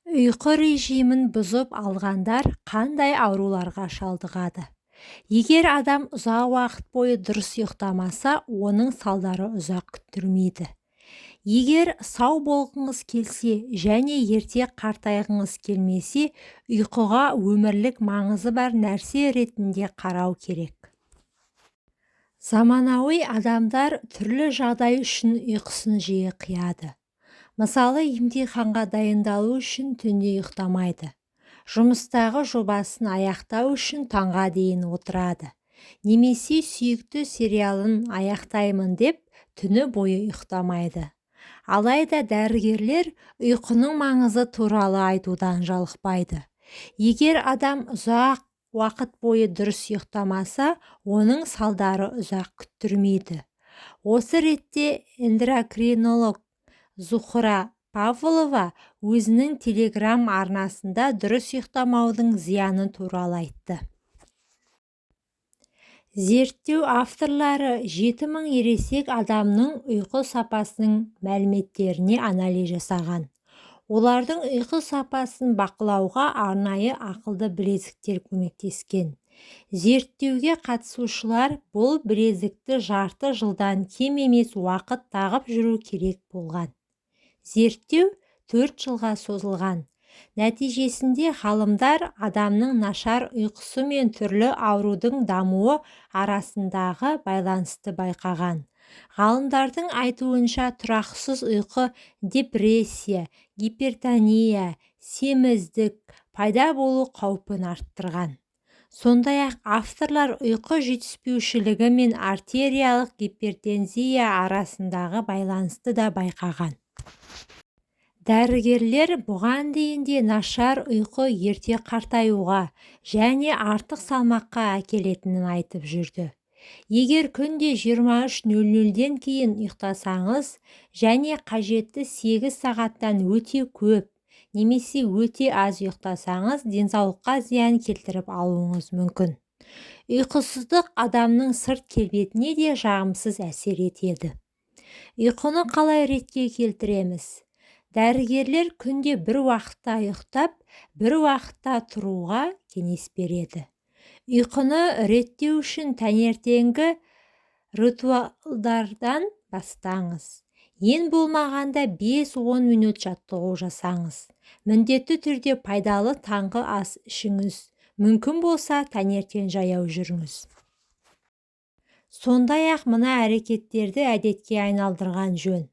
Ұйқы режимін бұзып алғандар қандай ауруларға шалдығады? Егер адам ұзақ уақыт бойы дұрыс ұйықтамаса, оның салдары ұзақ күттірмейді. Егер сау болғыңыз келсе және ерте қартайғыңыз келмесе, ұйқыға өмірлік маңызы бар нәрсе ретінде қарау керек. Заманауи адамдар түрлі жағдай үшін ұйқысын жиі қияды. Мысалы, емтиханға дайындалу үшін түнде ұйықтамайды. Жұмыстағы жобасын аяқтау үшін таңға дейін отырады. Немесе сүйікті сериалын аяқтаймын деп түні бойы ұйықтамайды. Алайда дәрігерлер ұйқының маңызы туралы айтудан жалықпайды. Егер адам ұзақ уақыт бойы дұрыс ұйықтамаса, оның салдары ұзақ күттірмейді. Осы ретте эндокринолог Зухра Павлова өзінің телеграм арнасында дұрыс ұйықтамаудың зияны туралы айтты. Зерттеу авторлары 7000 ересек адамның ұйқы сапасының мәліметтеріне анализ жасаған. Олардың ұйқы сапасын бақылауға арнайы ақылды білезіктер көмектескен. Зерттеуге қатысушылар бұл білезікті жарты жылдан кем емес уақыт тағып жүру керек болған. Зерттеу 4 жылға созылған. Нәтижесінде ғалымдар адамның нашар ұйқысы мен түрлі аурудың дамуы арасындағы байланысты байқаған. Ғалымдардың айтуынша тұрақсыз ұйқы депрессия, гипертония, семіздік пайда болу қаупін арттырған. Сондай-ақ авторлар ұйқы жетіспеушілігі мен артериялық гипертензия арасындағы байланысты да байқаған. Дәрігерлер бұған дейін де нашар ұйқы ерте қартаюға және артық салмаққа әкелетінін айтып жүрді. Егер күнде 23:00-ден кейін ұйықтасаңыз және қажетті 8 сағаттан өте көп немесе өте аз ұйықтасаңыз, денсаулыққа зиян келтіріп алуыңыз мүмкін. Ұйқысыздық адамның сырт келбетіне де жағымсыз әсер етеді. Ұйқыны қалай ретке келтіреміз? Дәрігерлер күнде бір уақытта ұйықтап, бір уақытта тұруға кеңес береді. Ұйқыны реттеу үшін таңертеңгі ритуалдардан бастаңыз. Ең болмағанда 5-10 минут жаттығу жасаңыз. Міндетті түрде пайдалы таңғы ас ішіңіз. Мүмкін болса, таңертең жаяу жүріңіз. Сондай-ақ мына әрекеттерді әдетке айналдырған жөн.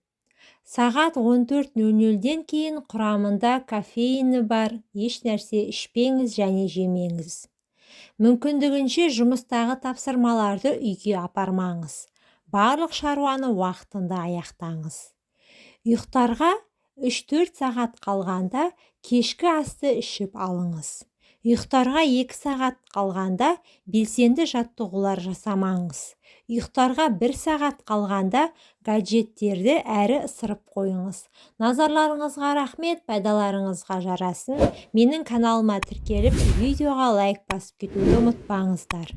Сағат 14:00-ден кейін құрамында кофеині бар еш нәрсе ішпеңіз және жемеңіз. Мүмкіндігінше жұмыстағы тапсырмаларды үйге апармаңыз. Барлық шаруаны уақытында аяқтаңыз. Ұйықтарға 3-4 сағат қалғанда кешкі асты ішіп алыңыз. Ұйықтарға 2 сағат қалғанда белсенді жаттығулар жасамаңыз. Ұйықтарға 1 сағат қалғанда гаджеттерді әрі ысырып қойыңыз. Назарларыңызға рахмет, пайдаларыңызға жарасын. Менің каналыма тіркеліп, видеоға лайк басып кетуді ұмытпаңыздар.